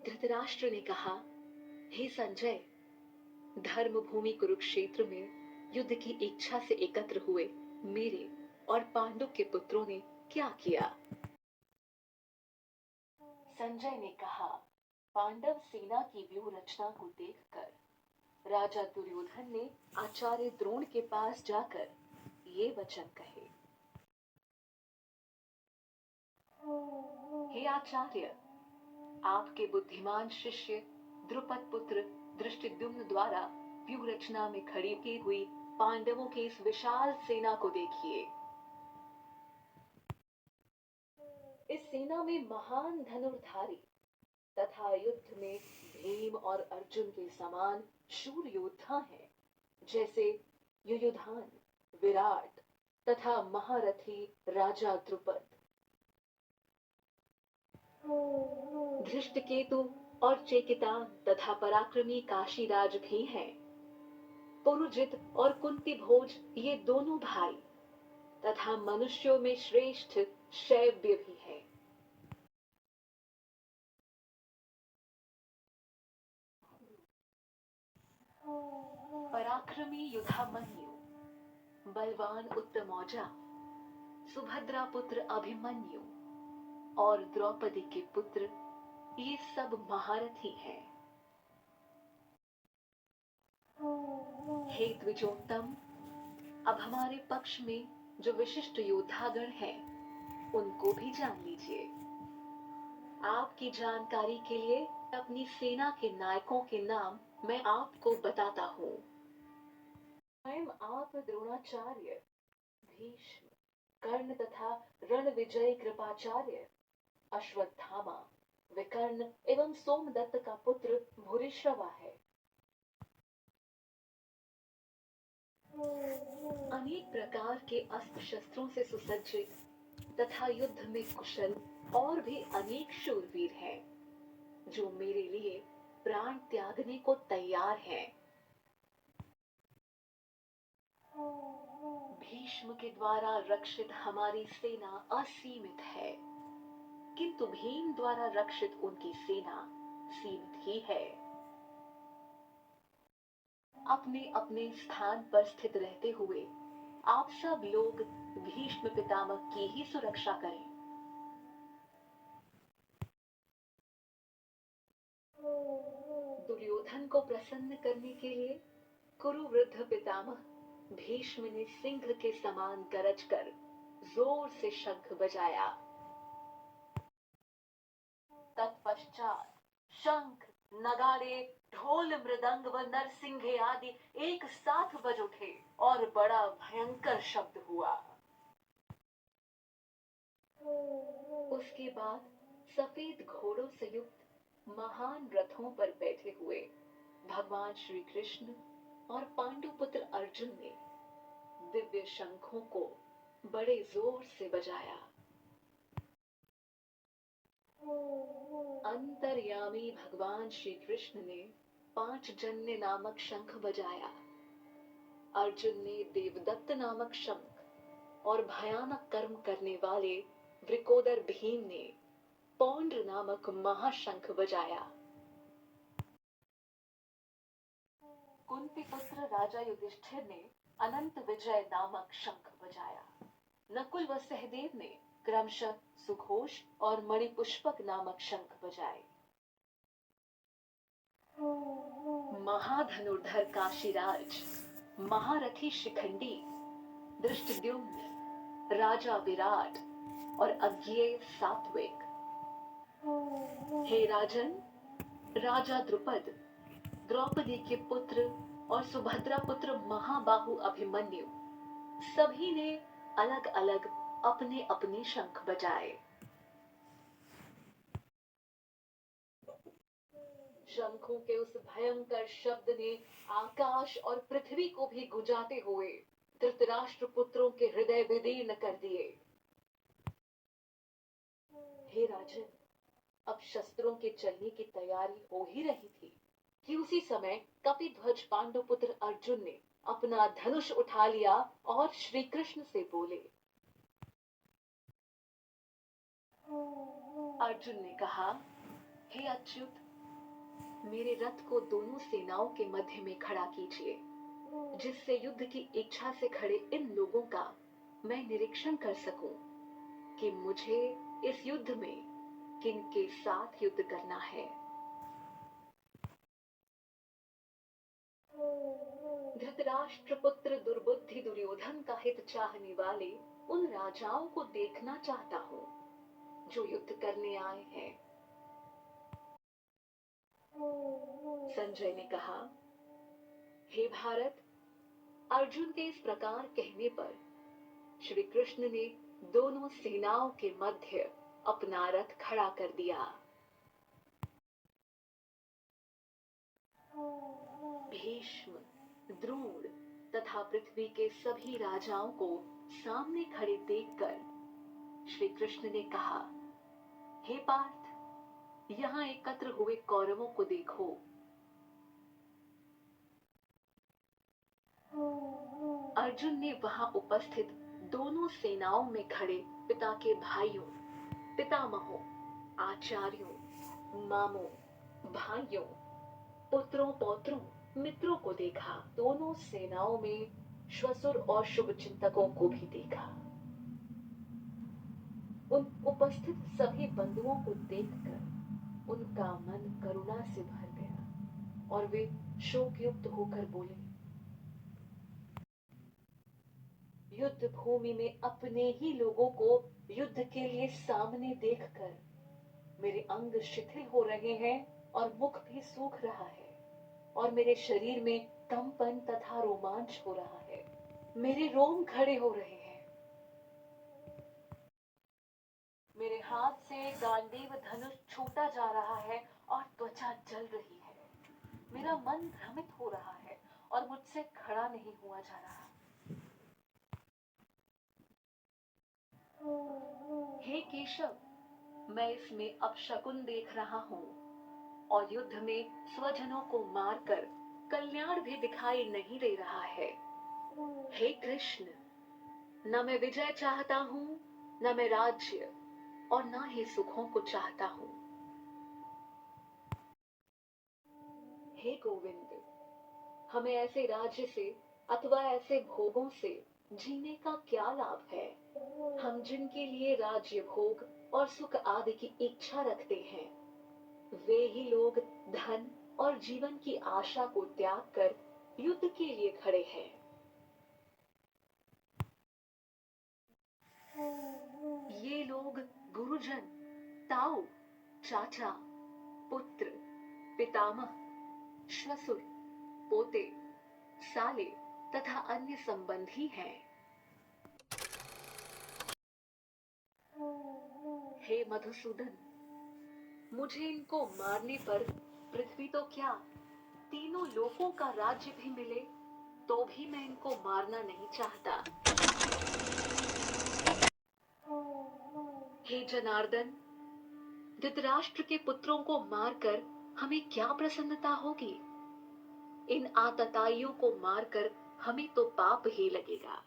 धृतराष्ट्र ने कहा, हे संजय, धर्म भूमि कुरुक्षेत्र में युद्ध की इच्छा से एकत्र हुए मेरे और पांडु के पुत्रों ने क्या किया? संजय ने कहा, पांडव सेना की व्यूह रचना को देखकर राजा दुर्योधन ने आचार्य द्रोण के पास जाकर ये वचन कहे, हे आचार्य, आपके बुद्धिमान शिष्य द्रुपद पुत्र धृष्टद्युम्न द्वारा व्यूह रचना में खड़ी की हुई पांडवों की इस विशाल सेना को देखिए। इस सेना में महान धनुर्धारी तथा युद्ध में भीम और अर्जुन के समान शूर योद्धा हैं, जैसे युयुधान, विराट तथा महारथी राजा द्रुपद। धृष्टकेतु और चेकिता तथा पराक्रमी काशीराज भी हैं। पुरुजित और कुंती भोज ये दोनों भाई तथा मनुष्यों में श्रेष्ठ शैव्य भी है। पराक्रमी युधामन्यु, बलवान उत्तमौजा, सुभद्रा पुत्र अभिमन्यु और द्रौपदी के पुत्र ये सब महारथी हैं। हे द्विजोत्तम, अब हमारे पक्ष में जो विशिष्ट योद्धागण हैं उनको भी जान लीजिए। आपकी जानकारी के लिए अपनी सेना के नायकों के नाम मैं आपको बताता हूँ। स्वयं आप द्रोणाचार्य, भीष्म, कर्ण तथा रणविजय कृपाचार्य, अश्वत्थामा, विकर्ण एवं सोमदत्त का पुत्र भूरिश्रवा है। अनेक प्रकार के अस्त्र शस्त्रों से सुसज्जित तथा युद्ध में कुशल और भी अनेक शूरवीर हैं, जो मेरे लिए प्राण त्यागने को तैयार हैं। भीष्म के द्वारा रक्षित हमारी सेना असीमित है, किंतु भीम द्वारा रक्षित उनकी सेना सीमित ही है। अपने अपने स्थान पर स्थित रहते हुए आप सब लोग भीष्म पितामह की ही सुरक्षा करें। दुर्योधन को प्रसन्न करने के लिए कुरुवृद्ध पितामह भीष्म ने सिंह के समान गरज कर जोर से शंख बजाया। तत्पश्चात शंख, नगाड़े, ढोल, मृदंग व नरसिंघे आदि एक साथ बज उठे और बड़ा भयंकर शब्द हुआ। उसके बाद सफेद घोड़ों से युक्त महान रथों पर बैठे हुए भगवान श्री कृष्ण और पांडुपुत्र अर्जुन ने दिव्य शंखों को बड़े जोर से बजाया। अंतर्यामी भगवान श्री कृष्ण ने पांचजन्य नामक शंख बजाया। अर्जुन ने देवदत्त नामक शंख और भयानक कर्म करने वाले वृकोदर भीम ने पौंड्र नामक महाशंख बजाया। कुंती पुत्र राजा युधिष्ठिर ने अनंत विजय नामक शंख बजाया। नकुल व सहदेव ने क्रमशः सुघोष और मणिपुष्पक नामक शंख बजाए। महाधनुर्धर काशीराज, महारथी शिखंडी, धृष्टद्युम्न, राजा विराट और अज्ञेय सात्विक। हे राजन, राजा द्रुपद, द्रौपदी के पुत्र और सुभद्रा पुत्र महाबाहु अभिमन्यु सभी ने अलग अलग अपने अपने शंख बजाए। शंखों के उस भयंकर शब्द ने आकाश और पृथ्वी को भी गुंजाते हुए धृतराष्ट्र पुत्रों के हृदय विदीर्ण कर दिए। हे राजन, अब शस्त्रों के चलने की तैयारी हो ही रही थी कि उसी समय कपिध्वज पांडुपुत्र अर्जुन ने अपना धनुष उठा लिया और श्री कृष्ण से बोले। अर्जुन ने कहा, हे अच्युत, मेरे रथ को दोनों सेनाओं के मध्य में खड़ा कीजिए, जिससे युद्ध की इच्छा से खड़े इन लोगों का मैं निरीक्षण कर सकूं कि मुझे इस युद्ध में किन के साथ युद्ध करना है। धृतराष्ट्र पुत्र दुर्बुद्धि दुर्योधन का हित चाहने वाले उन राजाओं को देखना चाहता हूँ जो युद्ध करने आए हैं। संजय ने कहा, हे भारत, अर्जुन के इस प्रकार कहने पर श्री कृष्ण ने दोनों सेनाओं के मध्य अपना रथ खड़ा कर दिया। भीष्म, द्रोण तथा पृथ्वी के सभी राजाओं को सामने खड़े देखकर श्री कृष्ण ने कहा, हे पार्थ, यहाँ एकत्र हुए कौरवों को देखो। अर्जुन ने वहां उपस्थित दोनों सेनाओं में खड़े पिता के भाइयों, पितामहों, आचार्यों, मामों, भाइयों, पुत्रों, पौत्रों, मित्रों को देखा। दोनों सेनाओं में श्वसुर और शुभ चिंतकों को भी देखा। उन उपस्थित सभी बंधुओं को देखकर उनका मन करुणा से भर गया और वे शोकयुक्त होकर बोले, युद्ध भूमि में अपने ही लोगों को युद्ध के लिए सामने देखकर मेरे अंग शिथिल हो रहे हैं और मुख भी सूख रहा है और मेरे शरीर में कंपन तथा रोमांच हो रहा है। मेरे रोम खड़े हो रहे हैं। मेरे हाथ से गांडीव धनुष छूटा जा रहा है और त्वचा जल रही है। मेरा मन भ्रमित हो रहा है और मुझसे खड़ा नहीं हुआ जा रहा। हे केशव, मैं इसमें अपशकुन देख रहा हूँ और युद्ध में स्वजनों को मारकर कल्याण भी दिखाई नहीं दे रहा है। हे कृष्ण, न मैं विजय चाहता हूँ, न मैं राज्य और न ही सुखों को चाहता हूँ। हे गोविंद, हमें ऐसे राज्य से अथवा ऐसे भोगों से जीने का क्या लाभ है? हम जिनके लिए राज्य भोग और सुख आदि की इच्छा रखते हैं, वे ही लोग धन और जीवन की आशा को त्याग कर युद्ध के लिए खड़े हैं। ये लोग गुरुजन, ताऊ, चाचा, पुत्र, पितामह, श्वसुर, पोते, साले तथा अन्य संबंधी हैं। हे मधुसूदन, मुझे इनको मारने पर पृथ्वी तो क्या, तीनों लोकों का राज्य भी मिले तो भी मैं इनको मारना नहीं चाहता। हे जनार्दन, धृतराष्ट्र के पुत्रों को मारकर हमें क्या प्रसन्नता होगी? इन आतताइयों को मारकर हमें तो पाप ही लगेगा।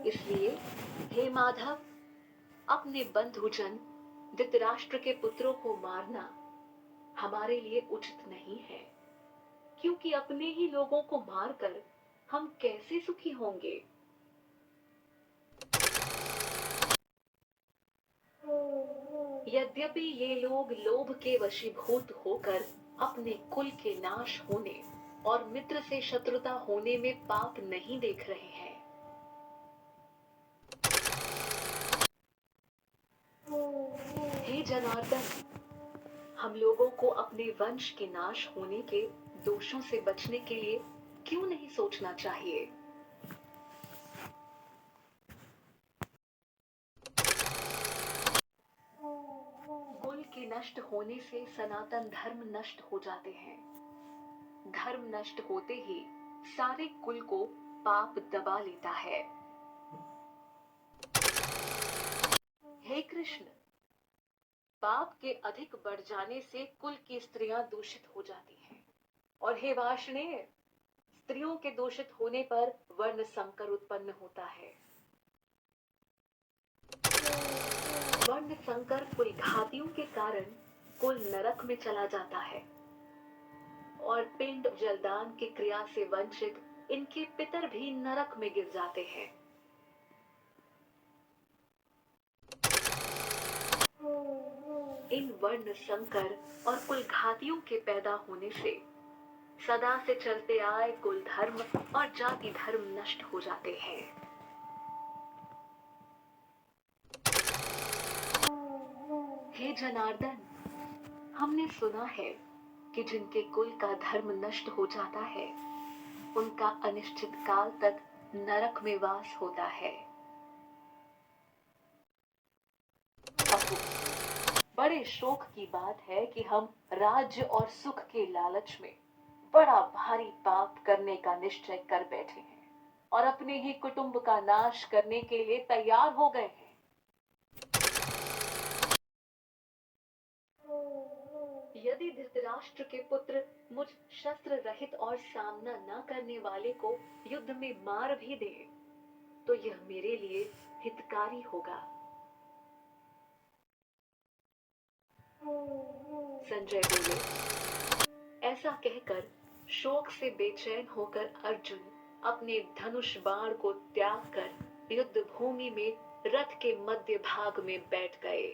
इसलिए हे माधव, अपने बंधुजन धृतराष्ट्र के पुत्रों को मारना हमारे लिए उचित नहीं है, क्योंकि अपने ही लोगों को मारकर हम कैसे सुखी होंगे? यद्यपि ये लोग लोभ के वशीभूत होकर अपने कुल के नाश होने और मित्र से शत्रुता होने में पाप नहीं देख रहे हैं, हे जनार्दन, हम लोगों को अपने वंश के नाश होने के दोषों से बचने के लिए क्यों नहीं सोचना चाहिए? कुल के नष्ट होने से सनातन धर्म नष्ट हो जाते हैं। धर्म नष्ट होते ही सारे कुल को पाप दबा लेता है। हे कृष्ण, पाप के अधिक बढ़ जाने से कुल की स्त्रियां दूषित हो जाती हैं, और हे वार्ष्णेय, स्त्रियों के दूषित होने पर वर्ण संकर उत्पन्न होता है। वर्ण शंकर कुलघातियों के कारण कुल नरक में चला जाता है और पिंड जलदान की क्रिया से वंचित इनके पितर भी नरक में गिर जाते हैं। इन वर्ण शंकर और कुलघातियों के पैदा होने से सदा से चलते आए कुल धर्म और जाति धर्म नष्ट हो जाते हैं। हे जनार्दन, हमने सुना है कि जिनके कुल का धर्म नष्ट हो जाता है उनका अनिश्चित काल तक नरक में वास होता है। अहो, बड़े शोक की बात है कि हम राज्य और सुख के लालच में बड़ा भारी पाप करने का निश्चय कर बैठे हैं और अपने ही कुटुंब का नाश करने के लिए तैयार हो गए हैं। यदि धृतराष्ट्र के पुत्र मुझ शस्त्र रहित और सामना न करने वाले को युद्ध में मार भी दे तो यह मेरे लिए हितकारी होगा। संजय बोले। ऐसा कहकर शोक से बेचैन होकर अर्जुन अपने धनुष बाण को त्याग कर युद्ध भूमि में रथ के मध्य भाग में बैठ गए।